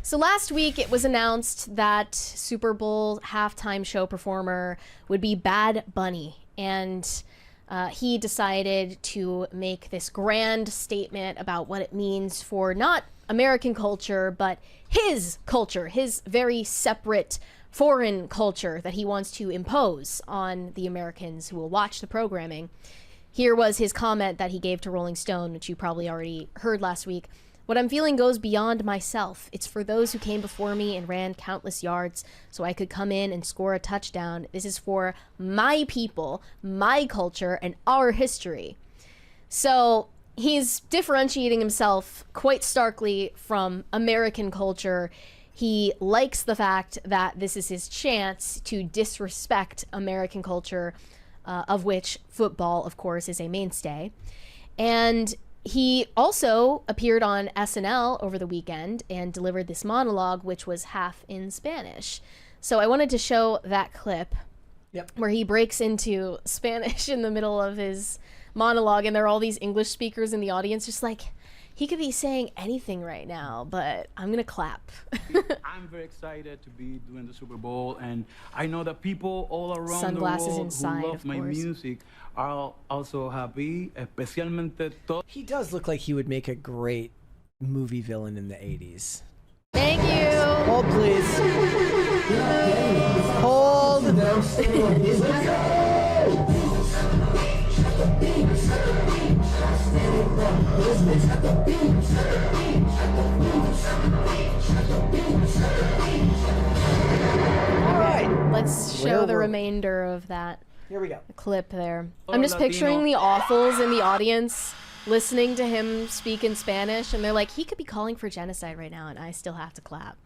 So last week it was announced that Super Bowl halftime show performer would be Bad Bunny, and he decided to make this grand statement about what it means for not American culture, but his culture, his very separate foreign culture that he wants to impose on the Americans who will watch the programming. Here was his comment that he gave to Rolling Stone, which you probably already heard last week. What I'm feeling goes beyond myself. It's for those who came before me and ran countless yards so I could come in and score a touchdown. This is for my people, my culture, and our history. So he's differentiating himself quite starkly from American culture. He likes the fact that this is his chance to disrespect American culture, of which football, of course, is a mainstay. And he also appeared on SNL over the weekend and delivered this monologue, which was half in Spanish. So I wanted to show that clip where he breaks into Spanish in the middle of his monologue, and there are all these English speakers in the audience just like, he could be saying anything right now, but I'm gonna clap. I'm very excited to be doing the Super Bowl, and I know that people all around Sunglasses the world inside, who love my music are also happy, especialmente He does look like he would make a great movie villain in the 80s. Thank you. Hold, please. Hold. All right, let's show the remainder of that. Here we go. Clip there. I'm just picturing the awfuls in the audience listening to him speak in Spanish, and they're like, he could be calling for genocide right now, and I still have to clap.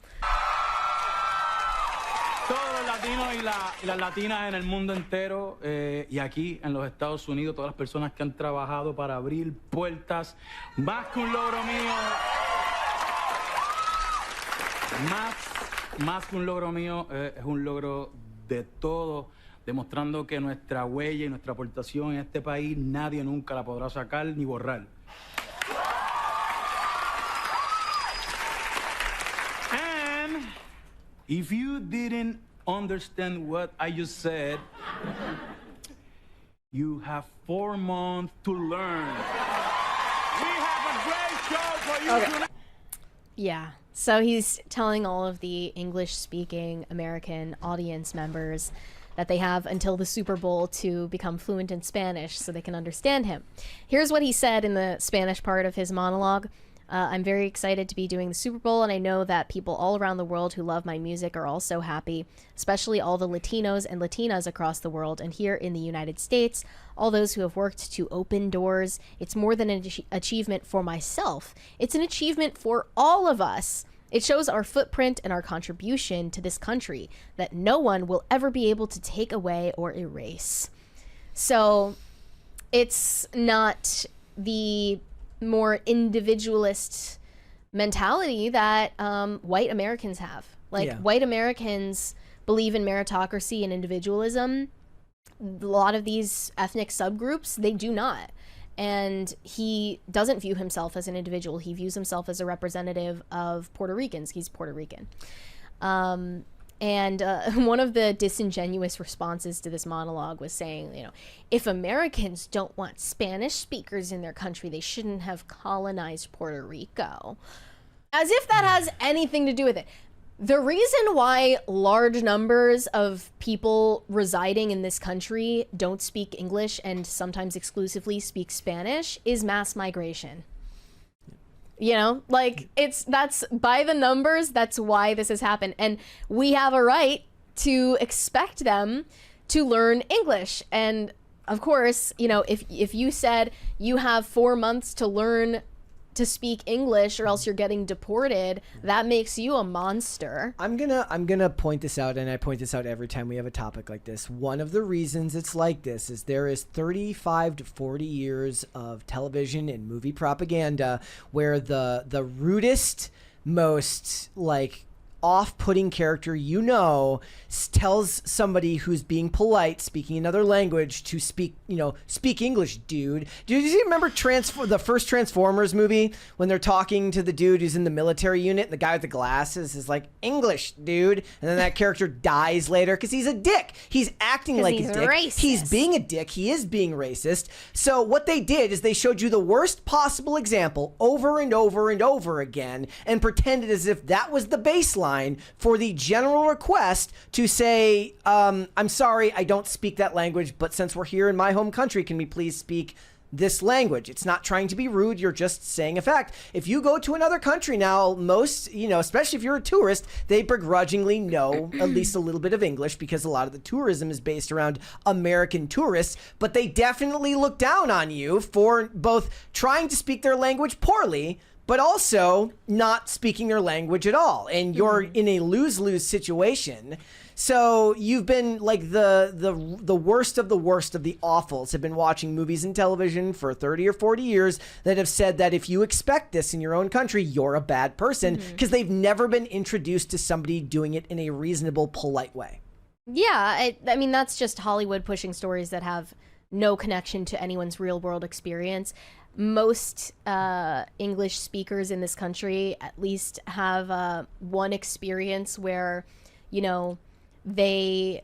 Todos los latinos y las latinas en el mundo entero y aquí en los Estados Unidos, todas las personas que han trabajado para abrir puertas, más que un logro mío, más que un logro mío, es un logro de todos, demostrando que nuestra huella y nuestra aportación en este país nadie nunca la podrá sacar ni borrar. And if you didn't understand what I just said, you have 4 months to learn. We have a great show for you tonight. Yeah, so he's telling all of the English-speaking American audience members that they have until the Super Bowl to become fluent in Spanish so they can understand him. Here's what he said in the Spanish part of his monologue. I'm very excited to be doing the Super Bowl, and I know that people all around the world who love my music are also happy, especially all the Latinos and Latinas across the world and here in the United States, all those who have worked to open doors. It's more than an achievement for myself. It's an achievement for all of us. It shows our footprint and our contribution to this country that no one will ever be able to take away or erase. So it's not the more individualist mentality that white Americans have. Like, white Americans believe in meritocracy and individualism. A lot of these ethnic subgroups, they do not. And he doesn't view himself as an individual. He views himself as a representative of Puerto Ricans. He's Puerto Rican. And one of the disingenuous responses to this monologue was saying, you know, if Americans don't want Spanish speakers in their country, they shouldn't have colonized Puerto Rico. As if that has anything to do with it. The reason why large numbers of people residing in this country don't speak English and sometimes exclusively speak Spanish is mass migration. You know, like, that's by the numbers, that's why this has happened. And we have a right to expect them to Learn English. And of course, you know, if you said you have 4 months to learn to speak English or else you're getting deported, that makes you a monster. I'm gonna point this out, and I point this out every time we have a topic like this. One of the reasons it's like this is there is 35 to 40 years of television and movie propaganda where the rudest, most like off-putting character tells somebody who's being polite, speaking another language, to speak English, dude. Do you remember the first Transformers movie when they're talking to the dude who's in the military unit and the guy with the glasses is like, English, dude, and then that character dies later because he's a dick. He's acting like a dick. Racist. He's being a dick. He is being racist. So what they did is they showed you the worst possible example over and over and over again and pretended as if that was the baseline for the general request to say, I'm sorry, I don't speak that language, but since we're here in my home country, can we please speak this language? It's not trying to be rude. You're just saying a fact. If you go to another country now, most, especially if you're a tourist, they begrudgingly know at least a little bit of English because a lot of the tourism is based around American tourists, but they definitely look down on you for both trying to speak their language poorly, but also not speaking their language at all. And you're in a lose-lose situation. So you've been like the worst of the worst of the awfuls have been watching movies and television for 30 or 40 years that have said that if you expect this in your own country, you're a bad person because they've never been introduced to somebody doing it in a reasonable, polite way. Yeah, I mean, that's just Hollywood pushing stories that have no connection to anyone's real world experience. Most English speakers in this country at least have one experience where, they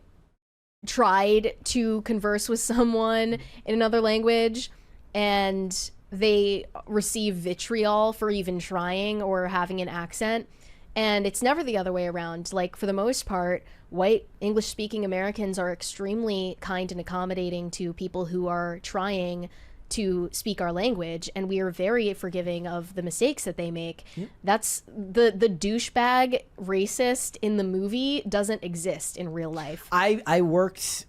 tried to converse with someone in another language and they receive vitriol for even trying or having an accent. And it's never the other way around. Like, for the most part, white English-speaking Americans are extremely kind and accommodating to people who are trying to speak our language, and we are very forgiving of the mistakes that they make. That's the douchebag racist in the movie doesn't exist in real life. I worked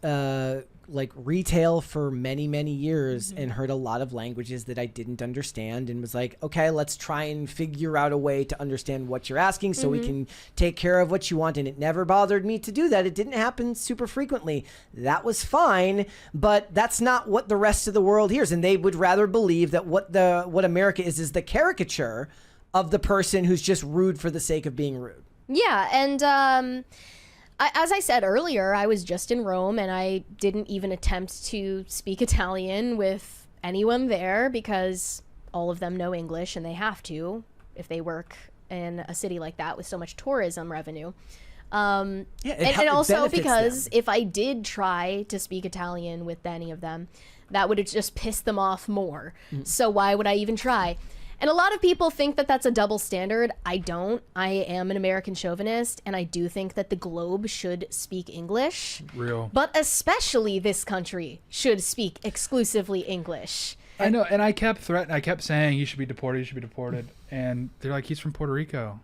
like retail for many, many years and heard a lot of languages that I didn't understand and was like, okay, let's try and figure out a way to understand what you're asking so we can take care of what you want. And it never bothered me to do that. It didn't happen super frequently. That was fine, but that's not what the rest of the world hears. And they would rather believe that what America is the caricature of the person who's just rude for the sake of being rude. Yeah, and as I said earlier, I was just in Rome and I didn't even attempt to speak Italian with anyone there because all of them know English and they have to if they work in a city like that with so much tourism revenue. And also because if I did try to speak Italian with any of them, that would have just pissed them off more. So why would I even try? And a lot of people think that that's a double standard. I don't. I am an American chauvinist, and I do think that the globe should speak English. Real. But especially this country should speak exclusively English. I know, and I kept saying he should be deported, and they're like, he's from Puerto Rico.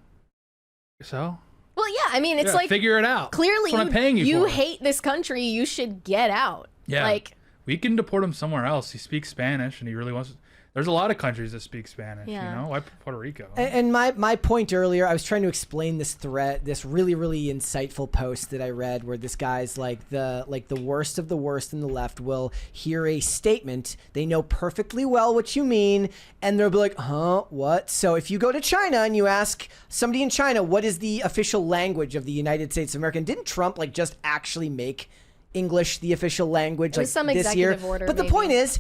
So? Well, yeah, I mean, it's like, figure it out. Clearly, That's what I'm paying you for. hate this country. You should get out. Yeah. Like, we can deport him somewhere else. He speaks Spanish, and he really wants to. There's a lot of countries that speak Spanish, Why Puerto Rico? And my point earlier, I was trying to explain this thread, this really, really insightful post that I read where this guy's like the worst of the worst in the left will hear a statement. They know perfectly well what you mean. And they'll be like, huh, what? So if you go to China and you ask somebody in China, what is the official language of the United States of America? And didn't Trump just actually make English the official language some this year? order, but the point is,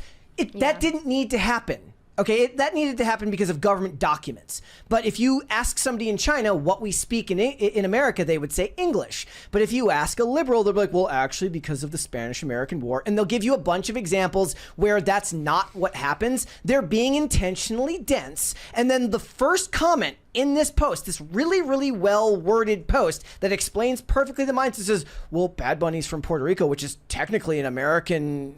that didn't need to happen. Okay, that needed to happen because of government documents. But if you ask somebody in China what we speak in America, they would say English. But if you ask a liberal, they'll be like, well, actually, because of the Spanish-American War. And they'll give you a bunch of examples where that's not what happens. They're being intentionally dense. And then the first comment in this post, this really, really well-worded post that explains perfectly the mindset, says, well, Bad Bunny's from Puerto Rico, which is technically an American,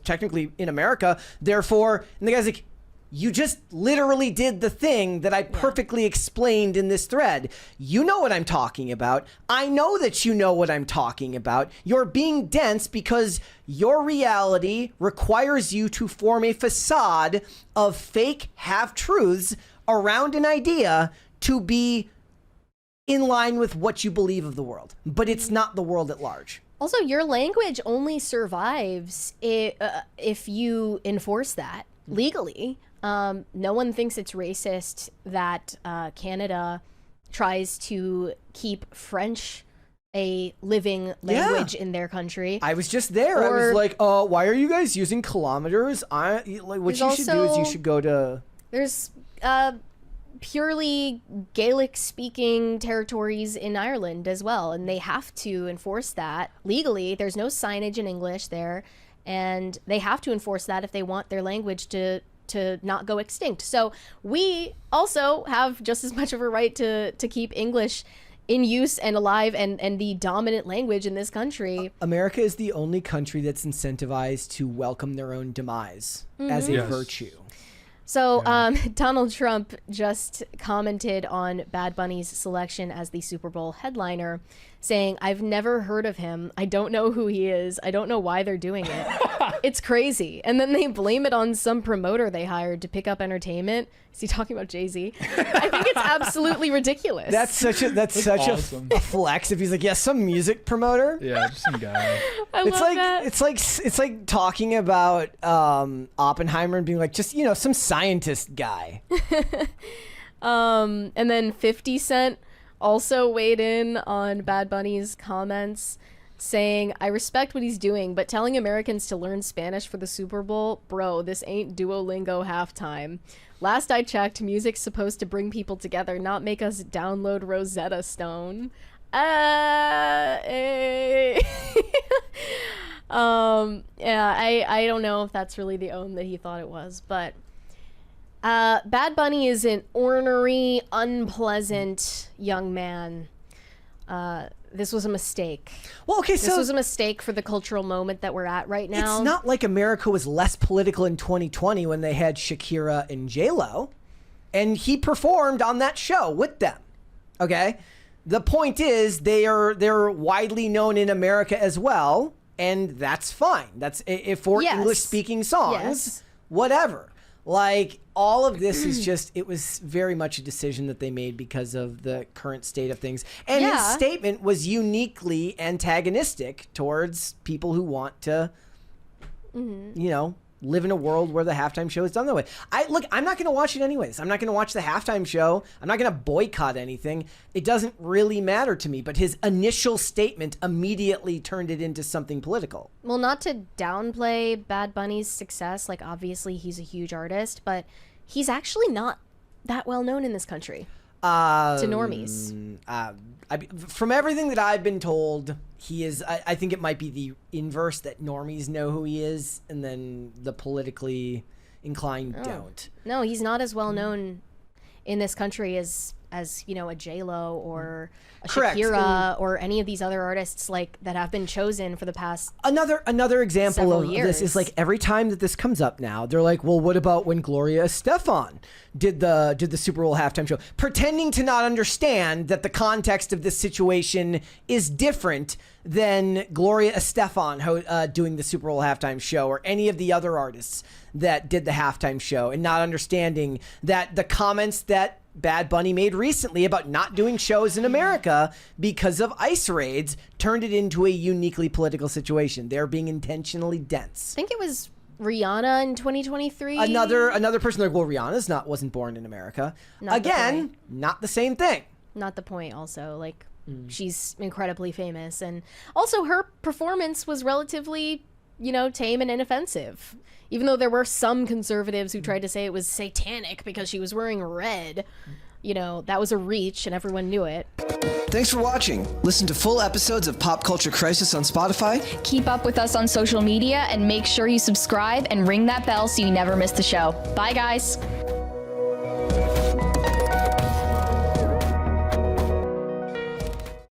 technically in America. Therefore, and the guy's like, you just literally did the thing that I perfectly explained in this thread. You know what I'm talking about. I know that you know what I'm talking about. You're being dense because your reality requires you to form a facade of fake half-truths around an idea to be in line with what you believe of the world. But it's not the world at large. Also, your language only survives if you enforce that legally. No one thinks it's racist that Canada tries to keep French a living language in their country. I was just there. I was like, why are you guys using kilometers? What you should do is you should go to... There's purely Gaelic-speaking territories in Ireland as well, and they have to enforce that legally. There's no signage in English there, and they have to enforce that if they want their language to not go extinct. So we also have just as much of a right to keep English in use and alive and the dominant language in this country. America is the only country that's incentivized to welcome their own demise as a virtue. So Donald Trump just commented on Bad Bunny's selection as the Super Bowl headliner, saying, "I've never heard of him. I don't know who he is. I don't know why they're doing it. It's crazy." And then they blame it on some promoter they hired to pick up entertainment. Is he talking about Jay-Z? I think it's absolutely ridiculous. That's such awesome. a flex. If he's like, yeah, some music promoter. Yeah, just some guy. I love that. It's like talking about Oppenheimer and being like, just some scientist guy. And then 50 Cent also weighed in on Bad Bunny's comments, saying, "I respect what he's doing, but telling Americans to learn Spanish for the Super Bowl, bro, this ain't Duolingo halftime. Last I checked, music's supposed to bring people together, not make us download Rosetta Stone." Yeah, I don't know if that's really the own that he thought it was, but Bad Bunny is an ornery, unpleasant young man. This was a mistake. Well, okay, This was a mistake for the cultural moment that we're at right now. It's not like America was less political in 2020 when they had Shakira and J-Lo, and he performed on that show with them. Okay? The point is they're widely known in America as well, and that's fine. That's if for English-speaking songs, whatever. Like, all of this is just, it was very much a decision that they made because of the current state of things. And his statement was uniquely antagonistic towards people who want to, live in a world where the halftime show is done that way. I'm not going to watch it anyways. I'm not going to watch the halftime show. I'm not going to boycott anything. It doesn't really matter to me. But his initial statement immediately turned it into something political. Well, not to downplay Bad Bunny's success, like obviously he's a huge artist, but he's actually not that well known in this country to normies. From everything that I've been told, he is. I think it might be the inverse, that normies know who he is, and then the politically inclined don't. No, he's not as well known in this country as a J-Lo or a Shakira or any of these other artists like that have been chosen for the past another example of years. This is like every time that this comes up now, they're like, well, what about when Gloria Estefan did the Super Bowl halftime show, pretending to not understand that the context of this situation is different than Gloria Estefan doing the Super Bowl halftime show or any of the other artists that did the halftime show, and not understanding that the comments that Bad Bunny made recently about not doing shows in America because of ICE raids turned it into a uniquely political situation. They're being intentionally dense. I think it was Rihanna in 2023. Another person like, well, Rihanna's wasn't born in America. Not the same thing. Not the point. Also, like she's incredibly famous, and also her performance was relatively, tame and inoffensive. Even though there were some conservatives who tried to say it was satanic because she was wearing red, that was a reach and everyone knew it. Thanks for watching. Listen to full episodes of Pop Culture Crisis on Spotify. Keep up with us on social media and make sure you subscribe and ring that bell so you never miss the show. Bye, guys.